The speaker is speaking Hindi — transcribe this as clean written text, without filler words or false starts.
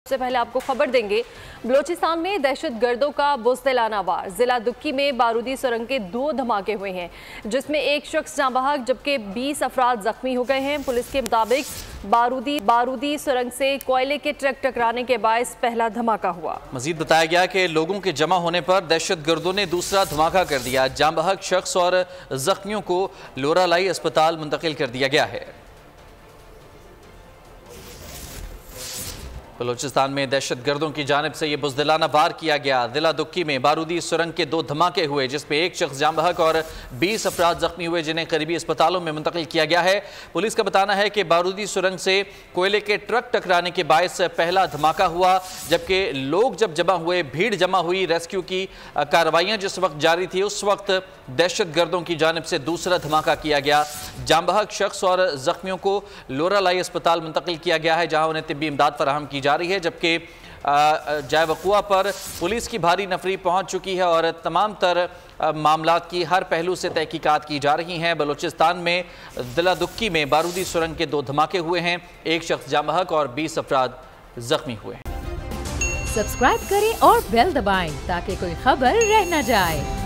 सबसे पहले आपको खबर देंगे, बलोचिस्तान में दहशतगर्दों का बुज़दिलाना वार। जिला दुक्की में बारूदी सुरंग के 2 धमाके हुए हैं, जिसमें एक शख्स जाँ बहक जबकि 20 अफराद जख्मी हो गए हैं। पुलिस के मुताबिक बारूदी सुरंग से कोयले के ट्रक टकराने के बायस पहला धमाका हुआ। मजीद बताया गया कि लोगों के जमा होने पर दहशतगर्दों ने दूसरा धमाका कर दिया। जाँ बहक शख्स और जख्मियों को लोरालाई अस्पताल मुंतकिल कर दिया गया है। बलोचिस्तान में दहशतगर्दों की जानिब से यह बुज़दिलाना वार किया गया। जिला दुक्की में बारूदी सुरंग के 2 धमाके हुए, जिसमें एक शख्स जाँ बहक और 20 अफराद जख्मी हुए, जिन्हें करीबी अस्पतालों में मुंतकिल किया गया है। पुलिस का बताना है कि बारूदी सुरंग से कोयले के ट्रक टकराने के बायस पहला धमाका हुआ, जबकि लोग जब जमा हुए, भीड़ जमा हुई, रेस्क्यू की कार्रवाइयाँ जिस वक्त जारी थी, उस वक्त दहशतगर्दों की जानिब से दूसरा धमाका किया गया। जाँ बहक शख्स और जख्मियों को लोरालाई अस्पताल मुंतकिल किया गया है, जहाँ उन्हें तिब्बी इमदाद फराहम की जा रही है, जबकि जाए वक़ुआ पर पुलिस की भारी नफरी पहुंच चुकी है और तमाम तर मामलात की हर पहलू से तहकीकात की जा रही हैं। बलूचिस्तान में जिला दुक्की में बारूदी सुरंग के 2 धमाके हुए हैं, एक शख्स जाँ बहक और 20 अफराद जख्मी हुए हैं। सब्सक्राइब करें और बेल दबाएं ताकि कोई खबर रह न जाए।